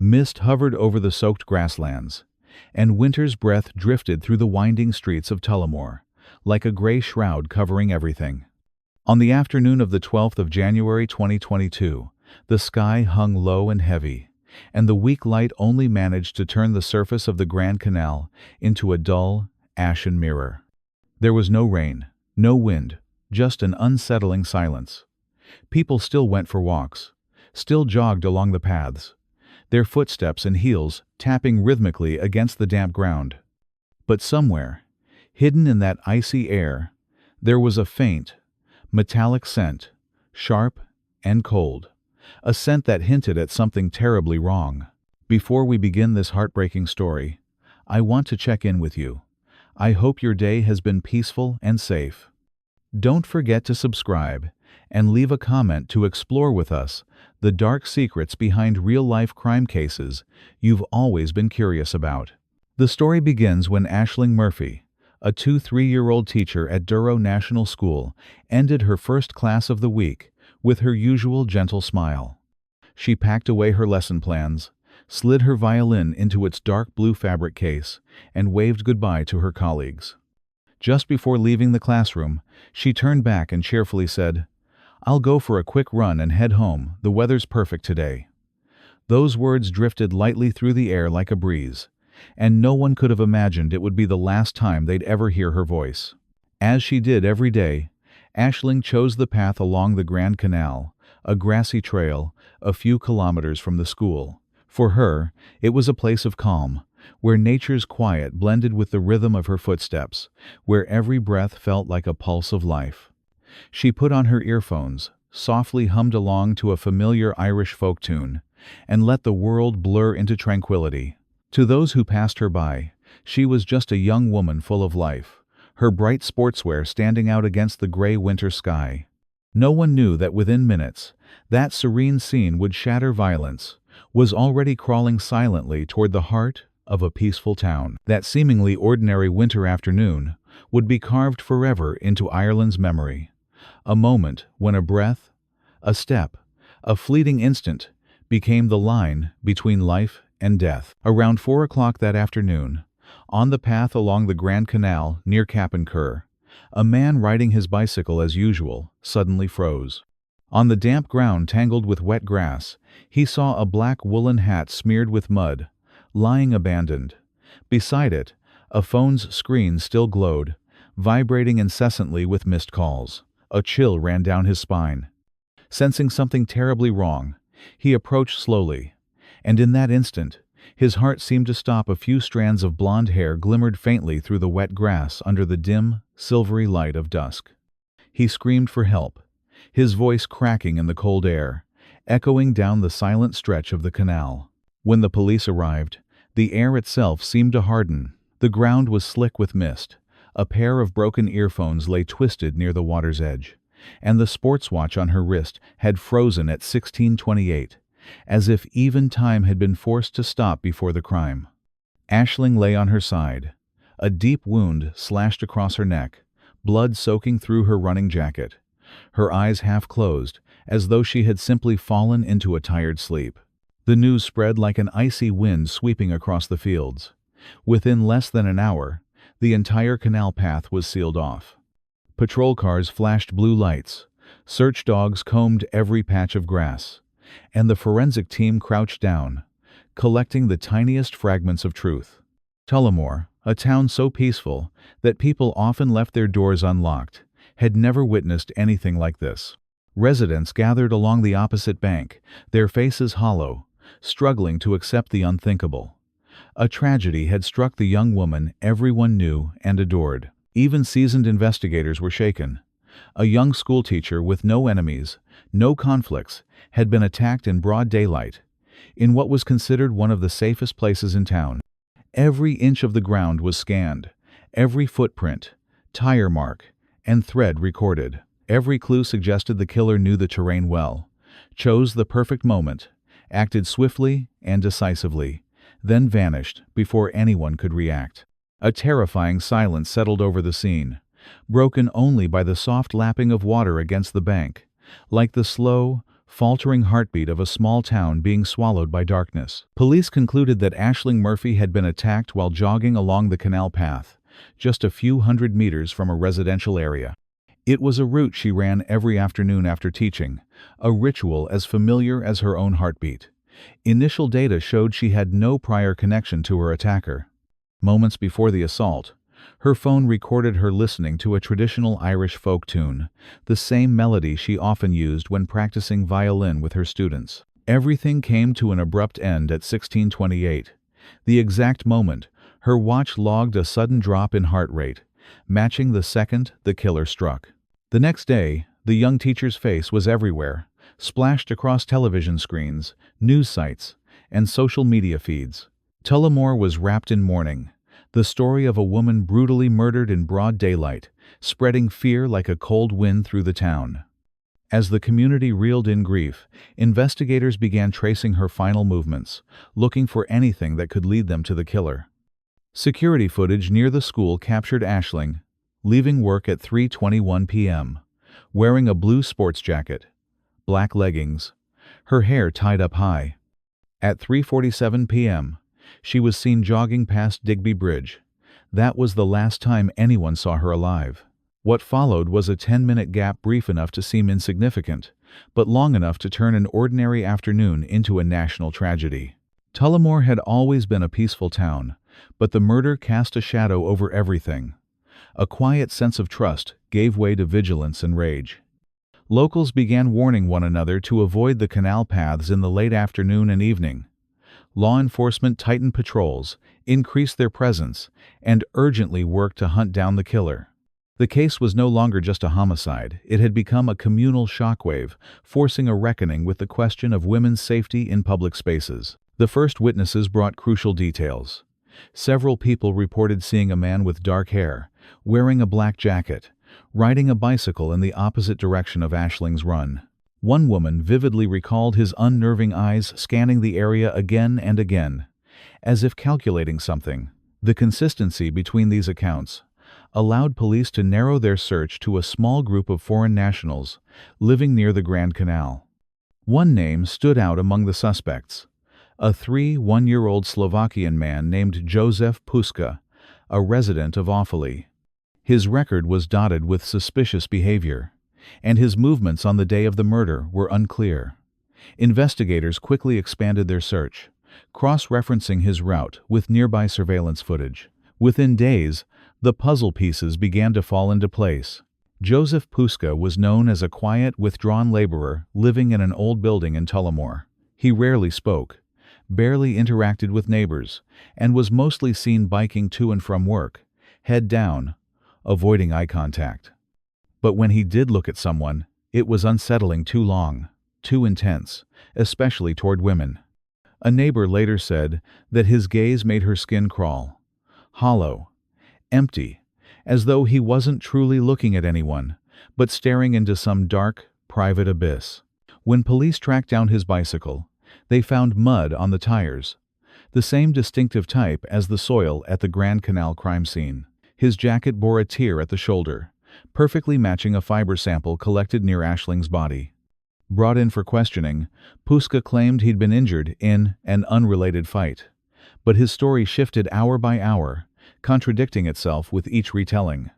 Mist hovered over the soaked grasslands, and winter's breath drifted through the winding streets of Tullamore, like a gray shroud covering everything. On the afternoon of the 12th of January 2022, the sky hung low and heavy, and the weak light only managed to turn the surface of the Grand Canal into a dull, ashen mirror. There was no rain, no wind, just an unsettling silence. People still went for walks, still jogged along the paths, their footsteps and heels tapping rhythmically against the damp ground. But somewhere, hidden in that icy air, there was a faint, metallic scent, sharp and cold, a scent that hinted at something terribly wrong. Before we begin this heartbreaking story, I want to check in with you. I hope your day has been peaceful and safe. Don't forget to subscribe and leave a comment to explore with us the dark secrets behind real-life crime cases you've always been curious about. The story begins when Aisling Murphy, a 3-year-old teacher at Durrow National School, ended her first class of the week with her usual gentle smile. She packed away her lesson plans, slid her violin into its dark blue fabric case, and waved goodbye to her colleagues. Just before leaving the classroom, she turned back and cheerfully said, "I'll go for a quick run and head home. The weather's perfect today." Those words drifted lightly through the air like a breeze, and no one could have imagined it would be the last time they'd ever hear her voice. As she did every day, Aisling chose the path along the Grand Canal, a grassy trail a few kilometers from the school. For her, it was a place of calm, where nature's quiet blended with the rhythm of her footsteps, where every breath felt like a pulse of life. She put on her earphones, softly hummed along to a familiar Irish folk tune, and let the world blur into tranquility. To those who passed her by, she was just a young woman full of life, her bright sportswear standing out against the gray winter sky. No one knew that within minutes, that serene scene would shatter violence, was already crawling silently toward the heart of a peaceful town. That seemingly ordinary winter afternoon would be carved forever into Ireland's memory. A moment when a breath, a step, a fleeting instant became the line between life and death. Around 4 o'clock that afternoon, on the path along the Grand Canal near Cappencur, a man riding his bicycle as usual suddenly froze. On the damp ground tangled with wet grass, he saw a black woolen hat smeared with mud, lying abandoned. Beside it, a phone's screen still glowed, vibrating incessantly with missed calls. A chill ran down his spine. Sensing something terribly wrong, he approached slowly, and in that instant, his heart seemed to stop. A few strands of blonde hair glimmered faintly through the wet grass under the dim, silvery light of dusk. He screamed for help, his voice cracking in the cold air, echoing down the silent stretch of the canal. When the police arrived, the air itself seemed to harden. The ground was slick with mist. A pair of broken earphones lay twisted near the water's edge, and the sports watch on her wrist had frozen at 16:28, as if even time had been forced to stop before the crime. Aisling lay on her side, a deep wound slashed across her neck, blood soaking through her running jacket, her eyes half closed, as though she had simply fallen into a tired sleep. The news spread like an icy wind sweeping across the fields. Within less than an hour, the entire canal path was sealed off. Patrol cars flashed blue lights, search dogs combed every patch of grass, and the forensic team crouched down, collecting the tiniest fragments of truth. Tullamore, a town so peaceful that people often left their doors unlocked, had never witnessed anything like this. Residents gathered along the opposite bank, their faces hollow, struggling to accept the unthinkable. A tragedy had struck the young woman everyone knew and adored. Even seasoned investigators were shaken. A young schoolteacher with no enemies, no conflicts, had been attacked in broad daylight, in what was considered one of the safest places in town. Every inch of the ground was scanned, every footprint, tire mark, and thread recorded. Every clue suggested the killer knew the terrain well, chose the perfect moment, acted swiftly and decisively, then vanished before anyone could react. A terrifying silence settled over the scene, broken only by the soft lapping of water against the bank, like the slow, faltering heartbeat of a small town being swallowed by darkness. Police concluded that Aisling Murphy had been attacked while jogging along the canal path, just a few hundred meters from a residential area. It was a route she ran every afternoon after teaching, a ritual as familiar as her own heartbeat. Initial data showed she had no prior connection to her attacker. Moments before the assault, her phone recorded her listening to a traditional Irish folk tune, the same melody she often used when practicing violin with her students. Everything came to an abrupt end at 16:28. The exact moment, her watch logged a sudden drop in heart rate, matching the second the killer struck. The next day, the young teacher's face was everywhere, splashed across television screens, news sites, and social media feeds. Tullamore was wrapped in mourning, the story of a woman brutally murdered in broad daylight, spreading fear like a cold wind through the town. As the community reeled in grief, investigators began tracing her final movements, looking for anything that could lead them to the killer. Security footage near the school captured Aisling, leaving work at 3:21 p.m., wearing a blue sports jacket, black leggings, her hair tied up high. At 3:47 p.m., she was seen jogging past Digby Bridge. That was the last time anyone saw her alive. What followed was a 10-minute gap brief enough to seem insignificant, but long enough to turn an ordinary afternoon into a national tragedy. Tullamore had always been a peaceful town, but the murder cast a shadow over everything. A quiet sense of trust gave way to vigilance and rage. Locals began warning one another to avoid the canal paths in the late afternoon and evening. Law enforcement tightened patrols, increased their presence, and urgently worked to hunt down the killer. The case was no longer just a homicide, it had become a communal shockwave, forcing a reckoning with the question of women's safety in public spaces. The first witnesses brought crucial details. Several people reported seeing a man with dark hair, wearing a black jacket, riding a bicycle in the opposite direction of Aisling's run. One woman vividly recalled his unnerving eyes scanning the area again and again, as if calculating something. The consistency between these accounts allowed police to narrow their search to a small group of foreign nationals living near the Grand Canal. One name stood out among the suspects: a 1-year-old Slovakian man named Jozef Puska, a resident of Offaly. His record was dotted with suspicious behavior, and his movements on the day of the murder were unclear. Investigators quickly expanded their search, cross-referencing his route with nearby surveillance footage. Within days, the puzzle pieces began to fall into place. Jozef Puska was known as a quiet, withdrawn laborer living in an old building in Tullamore. He rarely spoke, barely interacted with neighbors, and was mostly seen biking to and from work, head down, avoiding eye contact. But when he did look at someone, it was unsettling too long, too intense, especially toward women. A neighbor later said that his gaze made her skin crawl. Hollow, empty, as though he wasn't truly looking at anyone, but staring into some dark, private abyss. When police tracked down his bicycle, they found mud on the tires, the same distinctive type as the soil at the Grand Canal crime scene. His jacket bore a tear at the shoulder, perfectly matching a fiber sample collected near Aisling's body. Brought in for questioning, Puska claimed he'd been injured in an unrelated fight. But his story shifted hour by hour, contradicting itself with each retelling.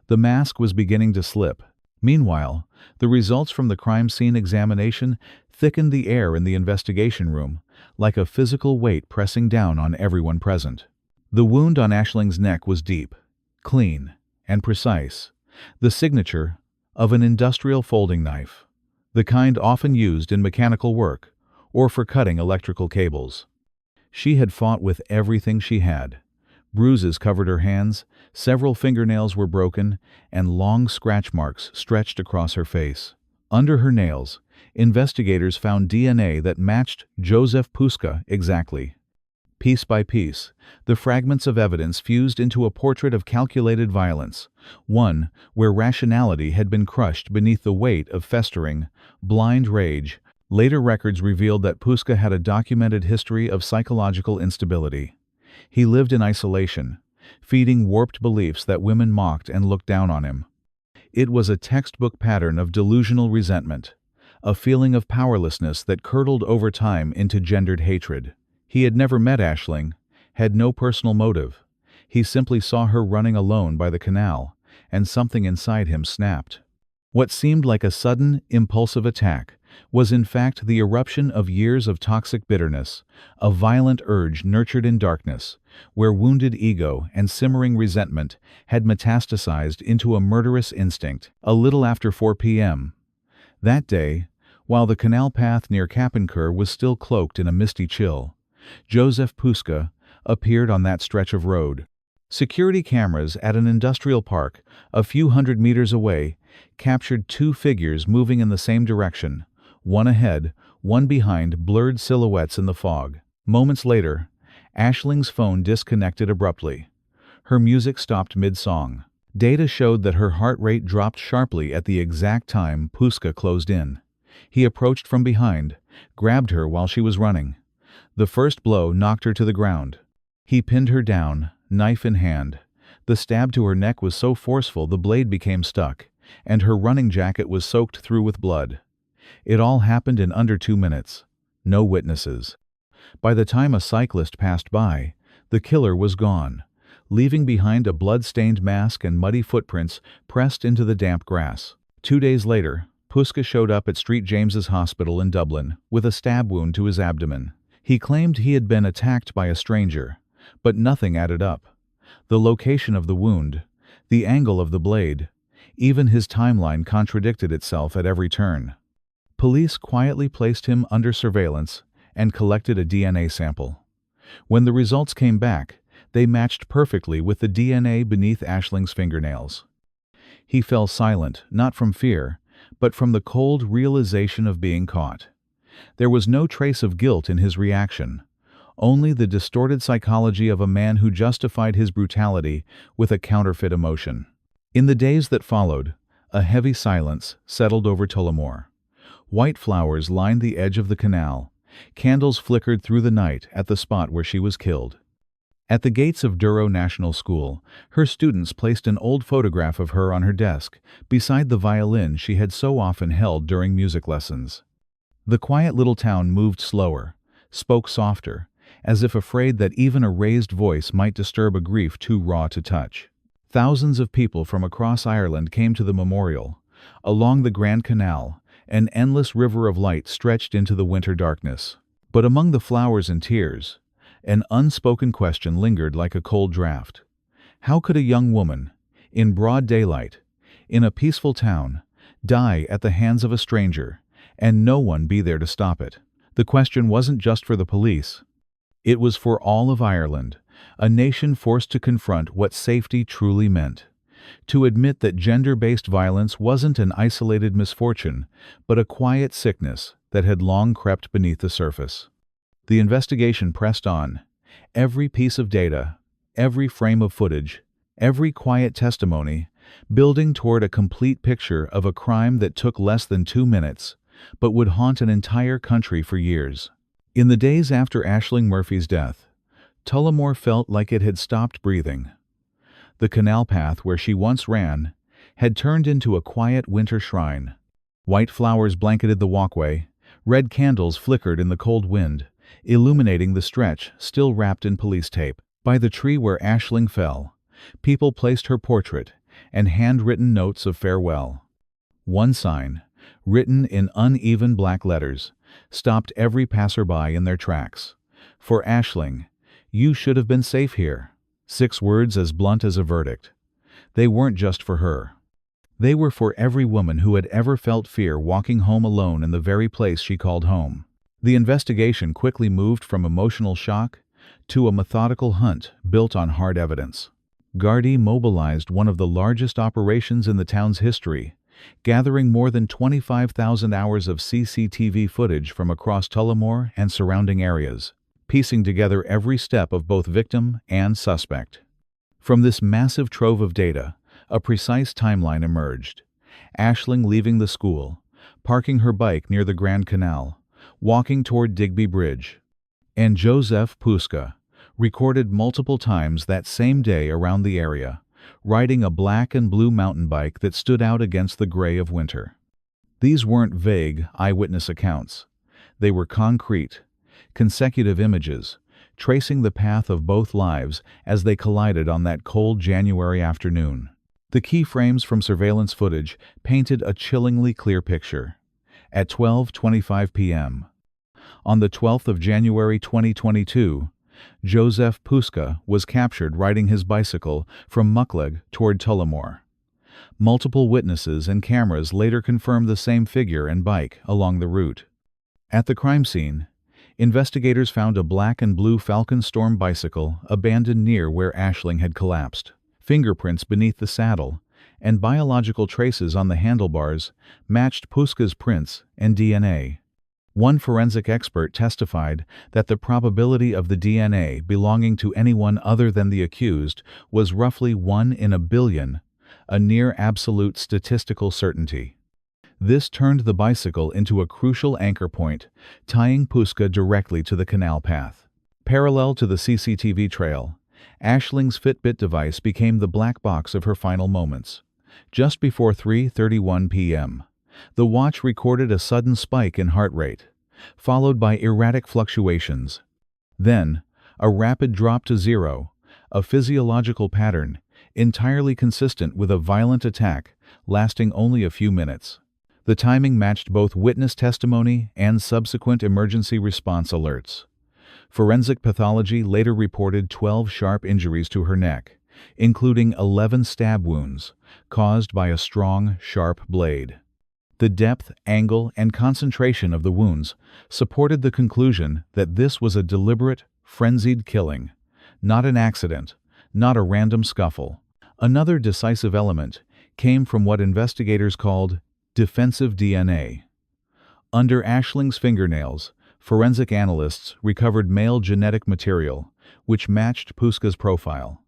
The mask was beginning to slip. Meanwhile, the results from the crime scene examination thickened the air in the investigation room, like a physical weight pressing down on everyone present. The wound on Aisling's neck was deep, clean, and precise, the signature of an industrial folding knife, the kind often used in mechanical work or for cutting electrical cables. She had fought with everything she had. Bruises covered her hands, several fingernails were broken, and long scratch marks stretched across her face. Under her nails, investigators found DNA that matched Jozef Puska exactly. Piece by piece, the fragments of evidence fused into a portrait of calculated violence, one where rationality had been crushed beneath the weight of festering, blind rage. Later records revealed that Puska had a documented history of psychological instability. He lived in isolation, feeding warped beliefs that women mocked and looked down on him. It was a textbook pattern of delusional resentment, a feeling of powerlessness that curdled over time into gendered hatred. He had never met Aisling, had no personal motive. He simply saw her running alone by the canal, and something inside him snapped. What seemed like a sudden, impulsive attack was in fact the eruption of years of toxic bitterness, a violent urge nurtured in darkness, where wounded ego and simmering resentment had metastasized into a murderous instinct. A little after 4 p.m. that day, while the canal path near Kappenker was still cloaked in a misty chill, Joseph Puska appeared on that stretch of road. Security cameras at an industrial park a few hundred meters away captured two figures moving in the same direction, one ahead, one behind, blurred silhouettes in the fog. Moments later, Aisling's phone disconnected abruptly. Her music stopped mid-song. Data showed that her heart rate dropped sharply at the exact time Puska closed in. He approached from behind, grabbed her while she was running. The first blow knocked her to the ground. He pinned her down, knife in hand. The stab to her neck was so forceful the blade became stuck, and her running jacket was soaked through with blood. It all happened in under 2 minutes. No witnesses. By the time a cyclist passed by, the killer was gone, leaving behind a blood-stained mask and muddy footprints pressed into the damp grass. 2 days later, Puska showed up at St. James's Hospital in Dublin with a stab wound to his abdomen. He claimed he had been attacked by a stranger, but nothing added up. The location of the wound, the angle of the blade, even his timeline contradicted itself at every turn. Police quietly placed him under surveillance and collected a DNA sample. When the results came back, they matched perfectly with the DNA beneath Aisling's fingernails. He fell silent, not from fear, but from the cold realization of being caught. There was no trace of guilt in his reaction, only the distorted psychology of a man who justified his brutality with a counterfeit emotion. In the days that followed, a heavy silence settled over Tullamore. White flowers lined the edge of the canal. Candles flickered through the night at the spot where she was killed. At the gates of Douro National School, her students placed an old photograph of her on her desk, beside the violin she had so often held during music lessons. The quiet little town moved slower, spoke softer, as if afraid that even a raised voice might disturb a grief too raw to touch. Thousands of people from across Ireland came to the memorial. Along the Grand Canal, an endless river of light stretched into the winter darkness. But among the flowers and tears, an unspoken question lingered like a cold draft. How could a young woman, in broad daylight, in a peaceful town, die at the hands of a stranger, and no one be there to stop it? The question wasn't just for the police. It was for all of Ireland, a nation forced to confront what safety truly meant. To admit that gender-based violence wasn't an isolated misfortune, but a quiet sickness that had long crept beneath the surface. The investigation pressed on. Every piece of data, every frame of footage, every quiet testimony, building toward a complete picture of a crime that took less than 2 minutes, but would haunt an entire country for years. In the days after Aisling Murphy's death, Tullamore felt like it had stopped breathing. The canal path where she once ran had turned into a quiet winter shrine. White flowers blanketed the walkway, red candles flickered in the cold wind, illuminating the stretch still wrapped in police tape. By the tree where Aisling fell, people placed her portrait and handwritten notes of farewell. One sign, written in uneven black letters, stopped every passerby in their tracks. For Aisling, you should have been safe here. 6 words as blunt as a verdict. They weren't just for her. They were for every woman who had ever felt fear walking home alone in the very place she called home. The investigation quickly moved from emotional shock to a methodical hunt built on hard evidence. Gardaí mobilized one of the largest operations in the town's history, gathering more than 25,000 hours of CCTV footage from across Tullamore and surrounding areas, piecing together every step of both victim and suspect. From this massive trove of data, a precise timeline emerged. Aisling leaving the school, parking her bike near the Grand Canal, walking toward Digby Bridge. And Joseph Puska, recorded multiple times that same day around the area, riding a black and blue mountain bike that stood out against the gray of winter. These weren't vague eyewitness accounts. They were concrete, consecutive images, tracing the path of both lives as they collided on that cold January afternoon. The key frames from surveillance footage painted a chillingly clear picture. At 12:25 p.m. on the 12th of January 2022, Joseph Puska was captured riding his bicycle from Muckleg toward Tullamore. Multiple witnesses and cameras later confirmed the same figure and bike along the route. At the crime scene, investigators found a black and blue Falcon Storm bicycle abandoned near where Aisling had collapsed. Fingerprints beneath the saddle and biological traces on the handlebars matched Puska's prints and DNA. One forensic expert testified that the probability of the DNA belonging to anyone other than the accused was roughly 1 in a billion, a near absolute statistical certainty. This turned the bicycle into a crucial anchor point, tying Puska directly to the canal path. Parallel to the CCTV trail, Aisling's Fitbit device became the black box of her final moments. Just before 3:31 p.m., the watch recorded a sudden spike in heart rate, followed by erratic fluctuations. Then, a rapid drop to zero, a physiological pattern entirely consistent with a violent attack lasting only a few minutes. The timing matched both witness testimony and subsequent emergency response alerts. Forensic pathology later reported 12 sharp injuries to her neck, including 11 stab wounds caused by a strong, sharp blade. The depth, angle, and concentration of the wounds supported the conclusion that this was a deliberate, frenzied killing, not an accident, not a random scuffle. Another decisive element came from what investigators called defensive DNA. Under Aisling's fingernails, forensic analysts recovered male genetic material, which matched Puska's profile.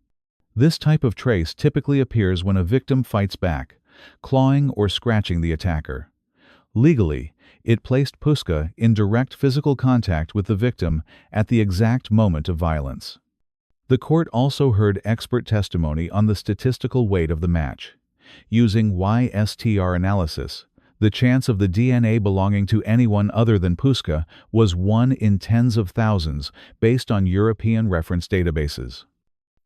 This type of trace typically appears when a victim fights back, clawing or scratching the attacker. Legally, it placed Puska in direct physical contact with the victim at the exact moment of violence. The court also heard expert testimony on the statistical weight of the match. Using YSTR analysis, the chance of the DNA belonging to anyone other than Puska was 1 in tens of thousands based on European reference databases.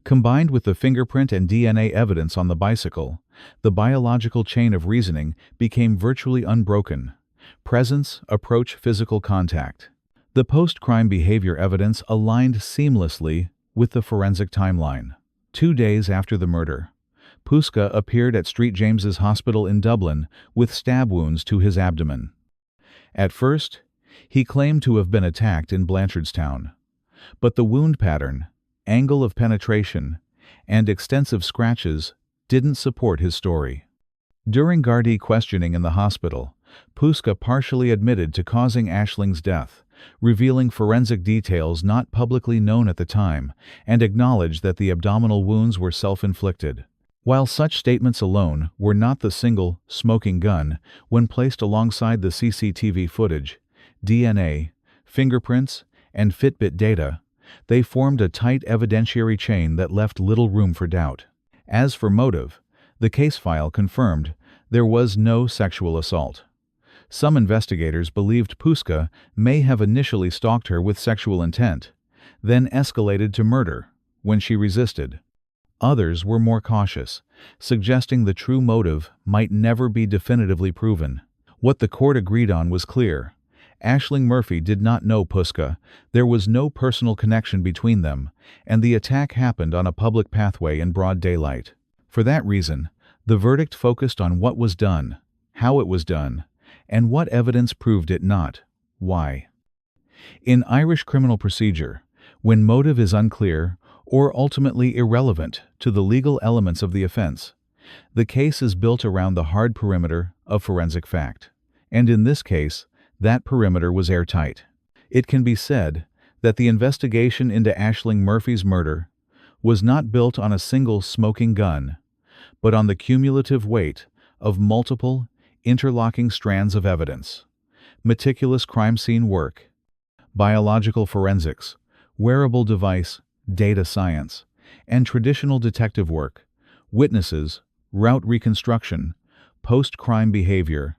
Combined with the fingerprint and DNA evidence on the bicycle, the biological chain of reasoning became virtually unbroken. Presence, approach, physical contact. The post-crime behavior evidence aligned seamlessly with the forensic timeline. 2 days after the murder, Puska appeared at St. James's Hospital in Dublin with stab wounds to his abdomen. At first, he claimed to have been attacked in Blanchardstown, but the wound pattern, angle of penetration, and extensive scratches didn't support his story. During Gardaí questioning in the hospital, Puska partially admitted to causing Aisling's death, revealing forensic details not publicly known at the time, and acknowledged that the abdominal wounds were self-inflicted. While such statements alone were not the single smoking gun, when placed alongside the CCTV footage, DNA, fingerprints, and Fitbit data, they formed a tight evidentiary chain that left little room for doubt. As for motive, the case file confirmed there was no sexual assault. Some investigators believed Puska may have initially stalked her with sexual intent, then escalated to murder when she resisted. Others were more cautious, suggesting the true motive might never be definitively proven. What the court agreed on was clear. Aisling Murphy did not know Puska, there was no personal connection between them, and the attack happened on a public pathway in broad daylight. For that reason, the verdict focused on what was done, how it was done, and what evidence proved it not. Why? In Irish criminal procedure, when motive is unclear or ultimately irrelevant to the legal elements of the offense, the case is built around the hard perimeter of forensic fact. And in this case, that perimeter was airtight. It can be said that the investigation into Aisling Murphy's murder was not built on a single smoking gun, but on the cumulative weight of multiple, interlocking strands of evidence. Meticulous crime scene work, biological forensics, wearable device, data science, and traditional detective work, witnesses, route reconstruction, post-crime behavior.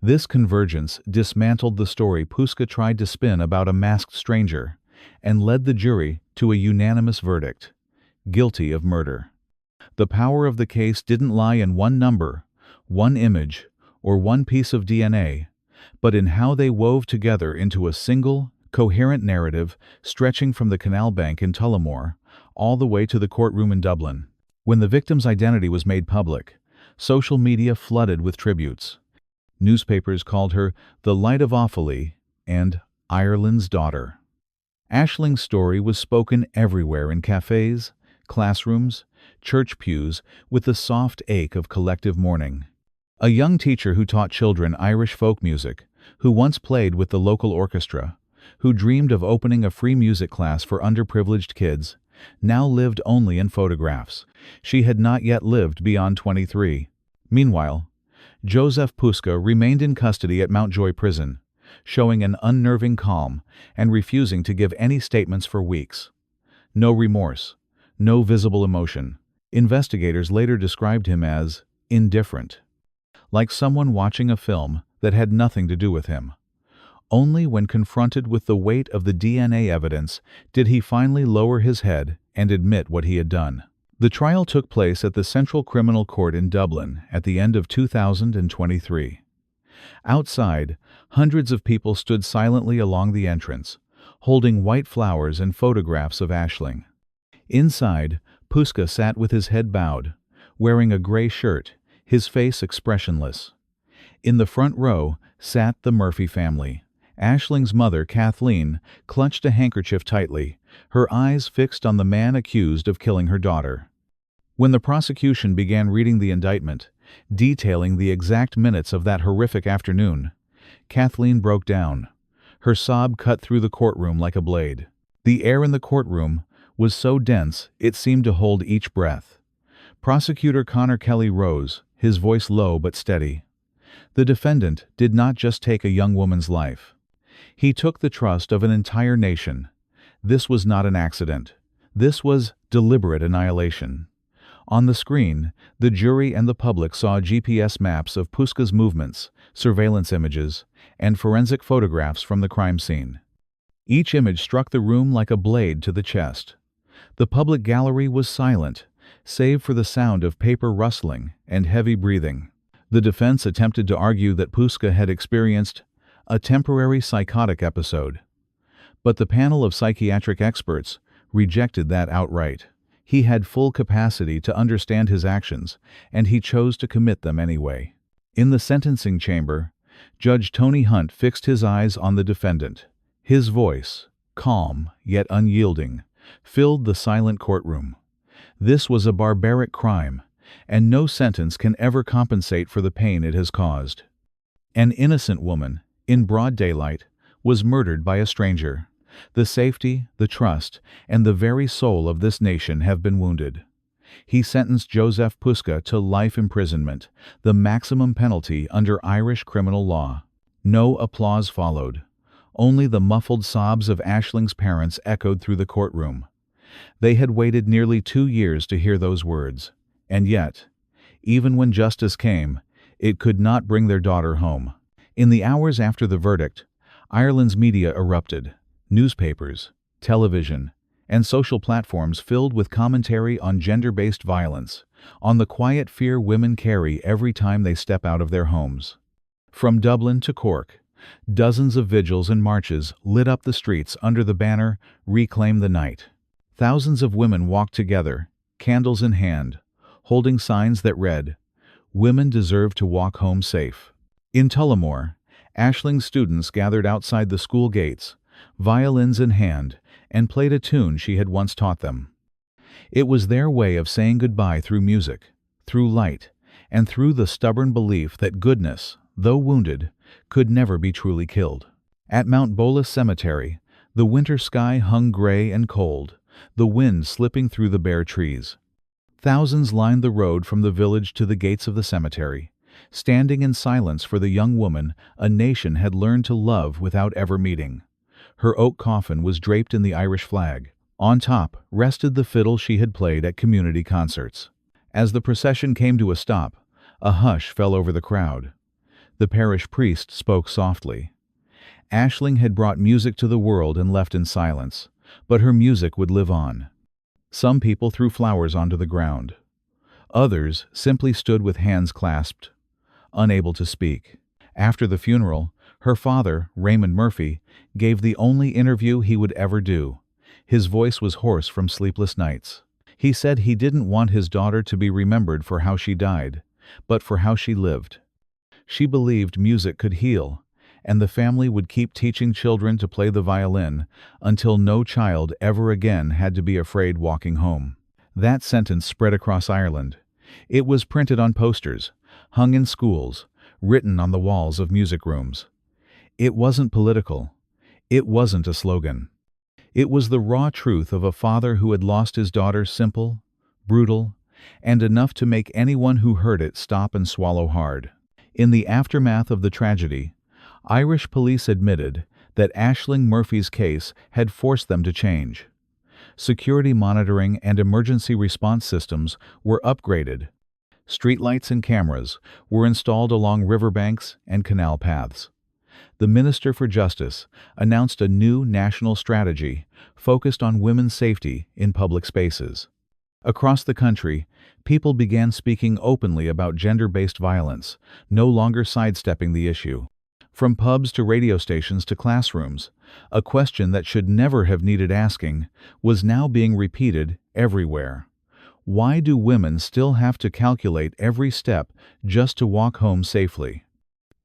This convergence dismantled the story Puska tried to spin about a masked stranger and led the jury to a unanimous verdict: guilty of murder. The power of the case didn't lie in one number, one image, or one piece of DNA, but in how they wove together into a single, coherent narrative stretching from the canal bank in Tullamore all the way to the courtroom in Dublin. When the victim's identity was made public, social media flooded with tributes. Newspapers called her the Light of Offaly and Ireland's daughter. Aisling's story was spoken everywhere, in cafes, classrooms, church pews, with the soft ache of collective mourning. A young teacher who taught children Irish folk music, who once played with the local orchestra, who dreamed of opening a free music class for underprivileged kids, now lived only in photographs. She had not yet lived beyond 23. Meanwhile, Jozef Puska remained in custody at Mountjoy Prison, showing an unnerving calm and refusing to give any statements for weeks. No remorse, no visible emotion. Investigators later described him as indifferent, like someone watching a film that had nothing to do with him. Only when confronted with the weight of the DNA evidence did he finally lower his head and admit what he had done. The trial took place at the Central Criminal Court in Dublin at the end of 2023. Outside, hundreds of people stood silently along the entrance, holding white flowers and photographs of Aisling. Inside, Puska sat with his head bowed, wearing a gray shirt, his face expressionless. In the front row sat the Murphy family. Aisling's mother, Kathleen, clutched a handkerchief tightly, her eyes fixed on the man accused of killing her daughter. When the prosecution began reading the indictment, detailing the exact minutes of that horrific afternoon, Kathleen broke down. Her sob cut through the courtroom like a blade. The air in the courtroom was so dense it seemed to hold each breath. Prosecutor Connor Kelly rose, his voice low but steady. The defendant did not just take a young woman's life. He took the trust of an entire nation. This was not an accident. This was deliberate annihilation. On the screen, the jury and the public saw GPS maps of Puska's movements, surveillance images, and forensic photographs from the crime scene. Each image struck the room like a blade to the chest. The public gallery was silent, save for the sound of paper rustling and heavy breathing. The defense attempted to argue that Puska had experienced a temporary psychotic episode, but the panel of psychiatric experts rejected that outright. He had full capacity to understand his actions, and he chose to commit them anyway. In the sentencing chamber, Judge Tony Hunt fixed his eyes on the defendant. His voice, calm yet unyielding, filled the silent courtroom. This was a barbaric crime, and no sentence can ever compensate for the pain it has caused. An innocent woman, in broad daylight, was murdered by a stranger. The safety, the trust, and the very soul of this nation have been wounded. He sentenced Jozef Puska to life imprisonment, the maximum penalty under Irish criminal law. No applause followed. Only the muffled sobs of Aisling's parents echoed through the courtroom. They had waited nearly 2 years to hear those words. And yet, even when justice came, it could not bring their daughter home. In the hours after the verdict, Ireland's media erupted. Newspapers, television, and social platforms filled with commentary on gender-based violence, on the quiet fear women carry every time they step out of their homes. From Dublin to Cork, dozens of vigils and marches lit up the streets under the banner "Reclaim the Night." Thousands of women walked together, candles in hand, holding signs that read, "Women deserve to walk home safe." In Tullamore, Aisling's students gathered outside the school gates, violins in hand, and played a tune she had once taught them. It was their way of saying goodbye through music, through light, and through the stubborn belief that goodness, though wounded, could never be truly killed. At Mount Bolus Cemetery, the winter sky hung gray and cold, the wind slipping through the bare trees. Thousands lined the road from the village to the gates of the cemetery, standing in silence for the young woman a nation had learned to love without ever meeting. Her oak coffin was draped in the Irish flag. On top rested the fiddle she had played at community concerts. As the procession came to a stop, a hush fell over the crowd. The parish priest spoke softly. Aisling had brought music to the world and left in silence, but her music would live on. Some people threw flowers onto the ground. Others simply stood with hands clasped, unable to speak. After the funeral, her father, Raymond Murphy, gave the only interview he would ever do. His voice was hoarse from sleepless nights. He said he didn't want his daughter to be remembered for how she died, but for how she lived. She believed music could heal, and the family would keep teaching children to play the violin until no child ever again had to be afraid walking home. That sentence spread across Ireland. It was printed on posters, hung in schools, written on the walls of music rooms. It wasn't political. It wasn't a slogan. It was the raw truth of a father who had lost his daughter simple, brutal, and enough to make anyone who heard it stop and swallow hard. In the aftermath of the tragedy, Irish police admitted that Aisling Murphy's case had forced them to change. Security monitoring and emergency response systems were upgraded. Streetlights and cameras were installed along riverbanks and canal paths. The Minister for Justice announced a new national strategy focused on women's safety in public spaces. Across the country, people began speaking openly about gender-based violence, no longer sidestepping the issue. From pubs to radio stations to classrooms, a question that should never have needed asking was now being repeated everywhere. Why do women still have to calculate every step just to walk home safely?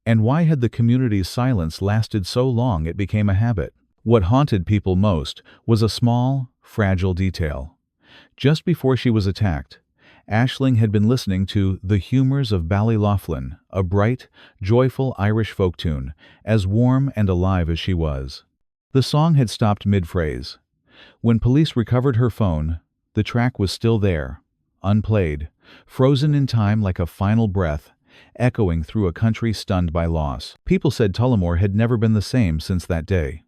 And why had the community's silence lasted so long it became a habit? What haunted people most was a small, fragile detail. Just before she was attacked, Aisling had been listening to The Humours of Ballylaughlin, a bright, joyful Irish folk tune, as warm and alive as she was. The song had stopped mid-phrase. When police recovered her phone, the track was still there, unplayed, frozen in time like a final breath, echoing through a country stunned by loss. People said Tullamore had never been the same since that day.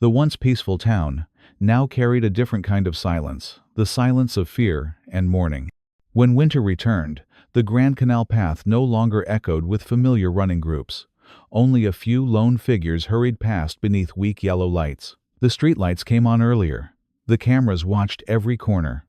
The once peaceful town now carried a different kind of silence, the silence of fear and mourning. When winter returned, the Grand Canal path no longer echoed with familiar running groups. Only a few lone figures hurried past beneath weak yellow lights. The streetlights came on earlier. The cameras watched every corner.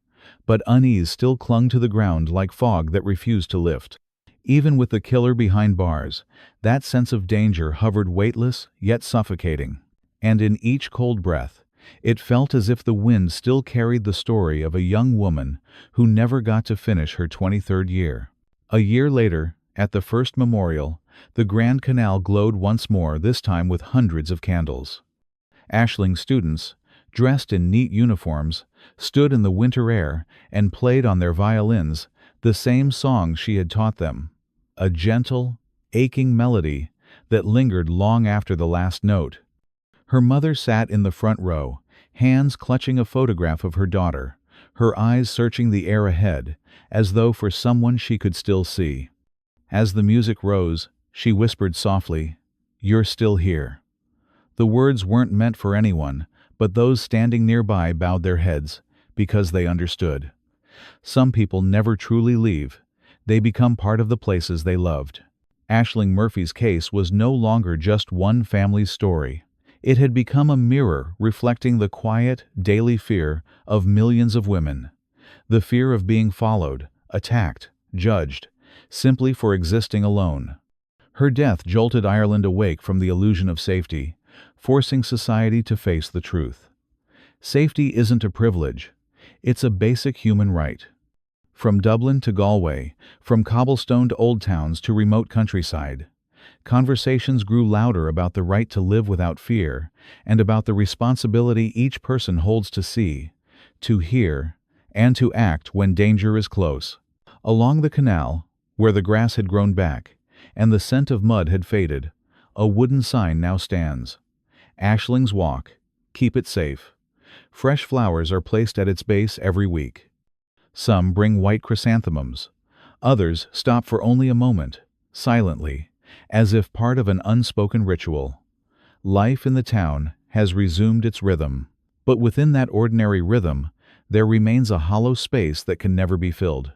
But unease still clung to the ground like fog that refused to lift. Even with the killer behind bars, that sense of danger hovered weightless yet suffocating. And in each cold breath, it felt as if the wind still carried the story of a young woman who never got to finish her 23rd year. A year later, at the first memorial, the Grand Canal glowed once more, this time with hundreds of candles. Aisling students, dressed in neat uniforms, stood in the winter air and played on their violins the same song she had taught them, a gentle, aching melody that lingered long after the last note. Her mother sat in the front row, hands clutching a photograph of her daughter, her eyes searching the air ahead, as though for someone she could still see. As the music rose, she whispered softly, "You're still here." The words weren't meant for anyone, but those standing nearby bowed their heads, because they understood. Some people never truly leave. They become part of the places they loved. Aisling Murphy's case was no longer just one family's story. It had become a mirror reflecting the quiet, daily fear of millions of women. The fear of being followed, attacked, judged, simply for existing alone. Her death jolted Ireland awake from the illusion of safety, forcing society to face the truth. Safety isn't a privilege. It's a basic human right. From Dublin to Galway, from cobblestoned old towns to remote countryside, conversations grew louder about the right to live without fear and about the responsibility each person holds to see, to hear, and to act when danger is close. Along the canal, where the grass had grown back and the scent of mud had faded, a wooden sign now stands. Aisling's Walk. Keep it safe. Fresh flowers are placed at its base every week. Some bring white chrysanthemums. Others stop for only a moment, silently, as if part of an unspoken ritual. Life in the town has resumed its rhythm, but within that ordinary rhythm, there remains a hollow space that can never be filled.